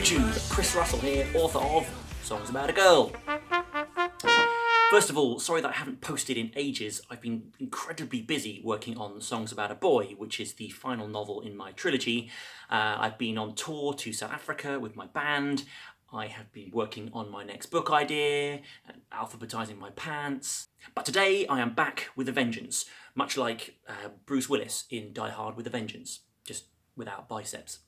YouTube, Chris Russell here, author of Songs About a Girl. First of all, sorry that I haven't posted in ages. I've been incredibly busy working on Songs About a Boy, which is the final novel in my trilogy. I've been on tour to South Africa with my band. I have been working on my next book idea and alphabetizing my pants. But today I am back with a vengeance, much like Bruce Willis in Die Hard with a Vengeance, just without biceps.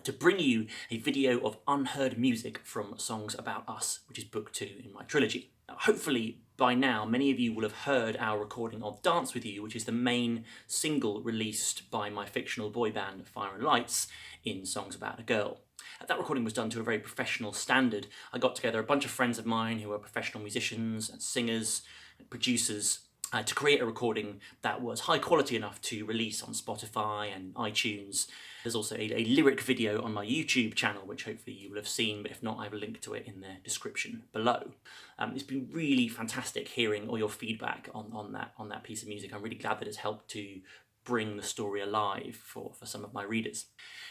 To bring you a video of unheard music from Songs About Us, which is book 2 in my trilogy. Now, hopefully by now many of you will have heard our recording of Dance With You, which is the main single released by my fictional boy band Fire&Lights in Songs About a Girl. That recording was done to a very professional standard. I got together a bunch of friends of mine who are professional musicians and singers and producers to create a recording that was high quality enough to release on Spotify and iTunes. There's also a lyric video on my YouTube channel, which hopefully you will have seen, but if not, I have a link to it in the description below. It's been really fantastic hearing all your feedback on that piece of music. I'm really glad that it's helped to bring the story alive for some of my readers.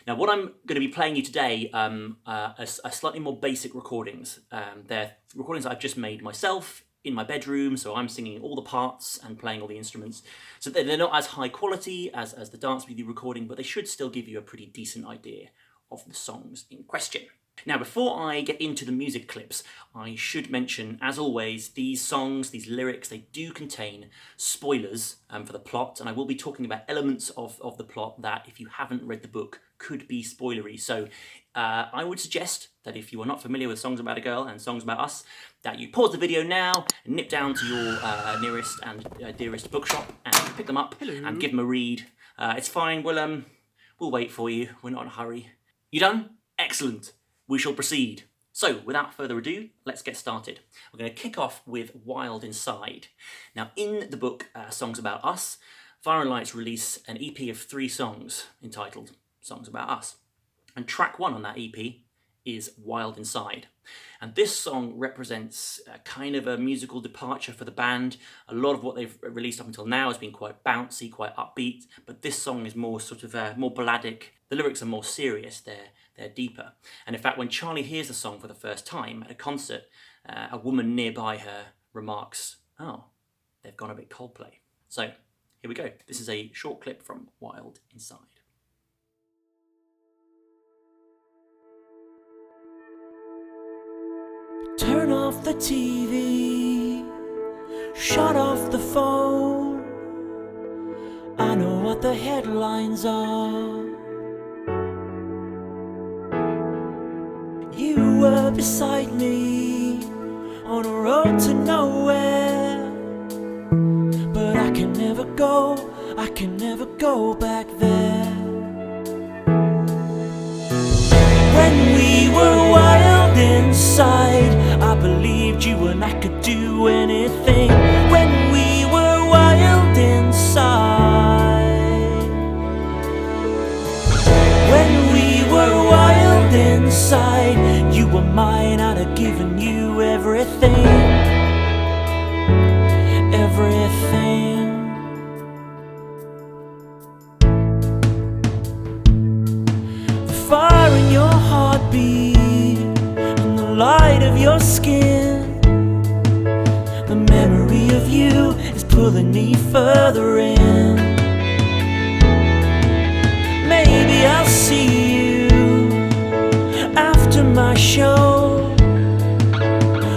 Now, what I'm going to be playing you today are slightly more basic recordings. They're recordings that I've just made myself in my bedroom, so I'm singing all the parts and playing all the instruments. So they're not as high quality as the Dance With You recording, but they should still give you a pretty decent idea of the songs in question. Now, before I get into the music clips, I should mention, as always, these songs, these lyrics, they do contain spoilers for the plot, and I will be talking about elements of the plot that, if you haven't read the book, could be spoilery. So I would suggest that if you are not familiar with Songs About a Girl and Songs About Us, that you pause the video now and nip down to your nearest and dearest bookshop and pick them up and give them a read. It's fine, we'll wait for you, we're not in a hurry. You done? Excellent. We shall proceed. So, without further ado, let's get started. We're going to kick off with Wild Inside. Now, in the book Songs About Us, Fire&Lights release an EP of 3 songs entitled Songs About Us. And track 1 on that EP is Wild Inside. And this song represents kind of a musical departure for the band. A lot of what they've released up until now has been quite bouncy, quite upbeat, but this song is more sort of more balladic. The lyrics are more serious, they're deeper. And in fact, when Charlie hears the song for the first time at a concert, a woman nearby her remarks, "Oh, they've gone a bit Coldplay." So here we go. This is a short clip from Wild Inside. Turn off the TV, shut off the phone. I know what the headlines are. You were beside me on a road to nowhere, but I can never go back there. When we were wild inside, I believed you and I could do anything. When we were wild inside, when we were wild inside, you were mine, I'd have given you everything. Everything. The fire in your heartbeat and the light of your skin, the memory of you is pulling me further in. Maybe I'll see you after my show,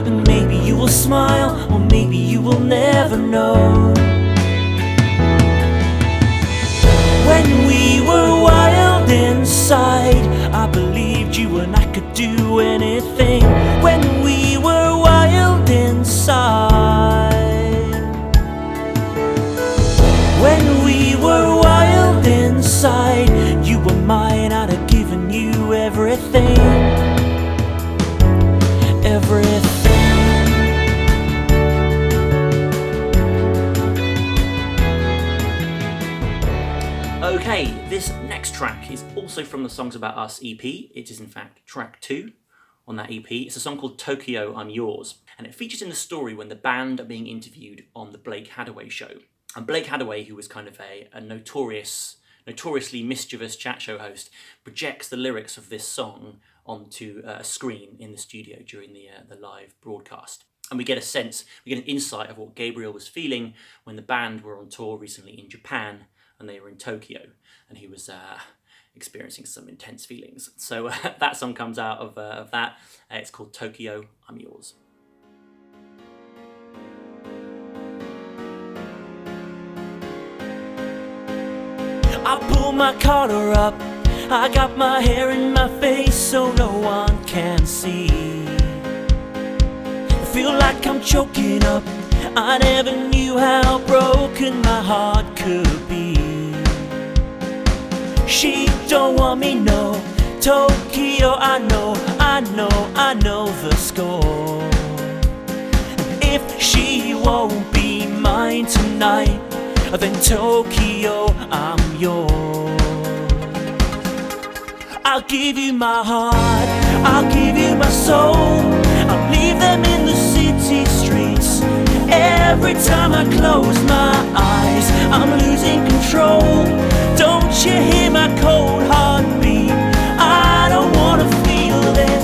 and maybe you will smile, or maybe you will never know. When we were wild inside, I believed you and I could do anything. When we were wild inside, when we were wild inside, you were mine, I'd have given you everything. Everything. Okay, this next track is also from the Songs About Us EP. It is in fact track 2 on that EP. It's a song called Tokyo, I'm Yours. And it features in the story when the band are being interviewed on the Blake Hadaway show. And Blake Hadaway, who was kind of a notoriously mischievous chat show host, projects the lyrics of this song onto a screen in the studio during the live broadcast. And we get an insight of what Gabriel was feeling when the band were on tour recently in Japan and they were in Tokyo, and he was experiencing some intense feelings. So that song comes out of that. It's called Tokyo, I'm Yours. I pull my collar up, I got my hair in my face so no one can see. I feel like I'm choking up, I never knew how broken my heart could be. She don't want me, no, Tokyo, I know the score. If she won't be mine tonight, then Tokyo, I'm yours. I'll give you my heart, I'll give you my soul, I'll leave them in the city streets. Every time I close my eyes, I'm losing control. Don't you hear my cold heartbeat? I don't wanna feel this.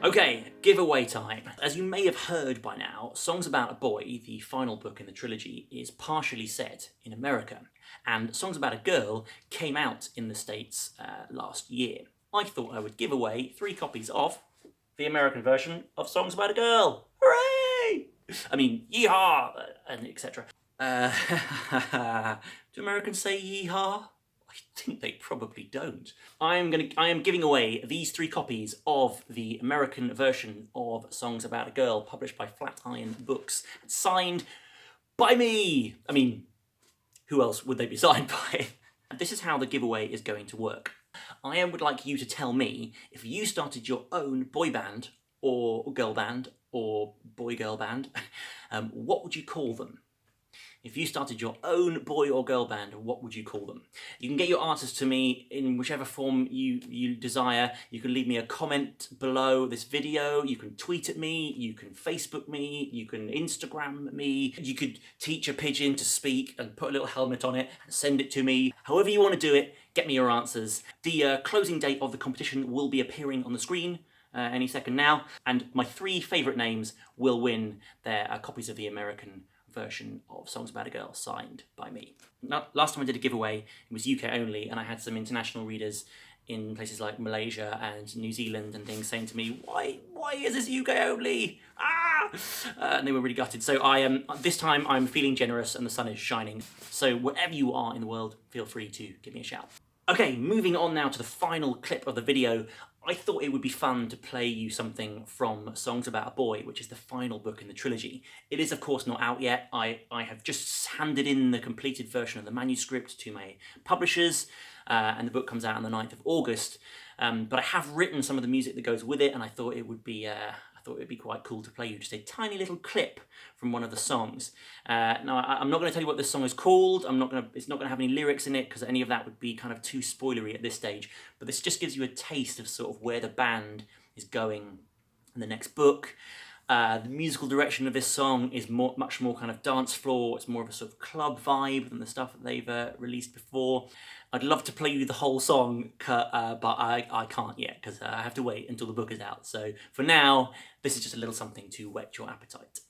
Okay, giveaway time. As you may have heard by now, Songs About a Boy, the final book in the trilogy, is partially set in America, and Songs About a Girl came out in the States last year. I thought I would give away 3 copies of the American version of Songs About a Girl. Hooray! I mean, yeehaw, and etc. Do Americans say yeehaw? I think they probably don't. I am giving away these 3 copies of the American version of Songs About a Girl, published by Flatiron Books, signed by me. I mean, who else would they be signed by? This is how the giveaway is going to work. I would like you to tell me if you started your own boy band or girl band or boy-girl band, what would you call them? If you started your own boy or girl band, what would you call them? You can get your answers to me in whichever form you desire. You can leave me a comment below this video, you can tweet at me, you can Facebook me, you can Instagram me, you could teach a pigeon to speak and put a little helmet on it and send it to me. However you want to do it, get me your answers. The closing date of the competition will be appearing on the screen any second now, and my 3 favourite names will win their copies of the American version of Songs About a Girl, signed by me. Now, last time I did a giveaway, it was UK only, and I had some international readers in places like Malaysia and New Zealand and things saying to me, why is this UK only? And they were really gutted. So this time I'm feeling generous and the sun is shining. So wherever you are in the world, feel free to give me a shout. Okay, moving on now to the final clip of the video. I thought it would be fun to play you something from Songs About a Boy, which is the final book in the trilogy. It is, of course, not out yet. I have just handed in the completed version of the manuscript to my publishers, and the book comes out on the 9th of August. But I have written some of the music that goes with it, and I thought it would be quite cool to play you just a tiny little clip from one of the songs. Now, I'm not going to tell you what this song is called. It's not going to have any lyrics in it, because any of that would be kind of too spoilery at this stage. But this just gives you a taste of sort of where the band is going in the next book. The musical direction of this song is much more kind of dance floor. It's more of a sort of club vibe than the stuff that they've released before. I'd love to play you the whole song, but I can't yet, because I have to wait until the book is out. So for now, this is just a little something to whet your appetite.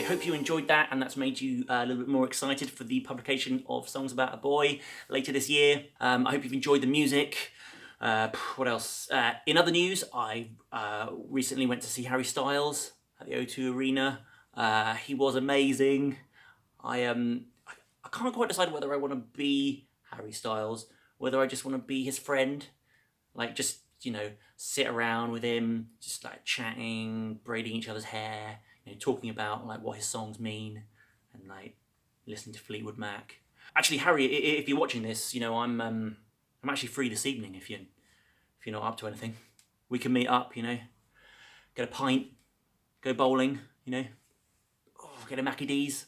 Hope you enjoyed that, and that's made you a little bit more excited for the publication of Songs About a Boy later this year. I hope you've enjoyed the music. What else? In other news, I recently went to see Harry Styles at the O2 Arena. He was amazing. I can't quite decide whether I want to be Harry Styles, whether I just want to be his friend, like just, you know, sit around with him, just like chatting, braiding each other's hair, you know, talking about like what his songs mean, and like listening to Fleetwood Mac. Actually, Harry, if you're watching this, you know, I'm actually free this evening. If you're not up to anything, we can meet up. You know, get a pint, go bowling. You know, get a Mackie D's,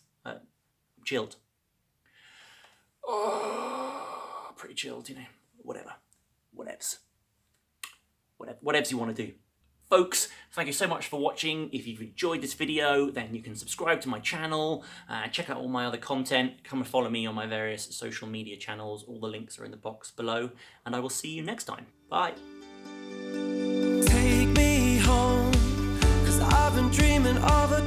chilled. Oh, pretty chilled, you know. Whatever. Whatevs you want to do. Folks, thank you so much for watching. If you've enjoyed this video, then you can subscribe to my channel, check out all my other content, come and follow me on my various social media channels. All the links are in the box below, and I will see you next time. Bye. Take me home, 'cause I've been dreaming of a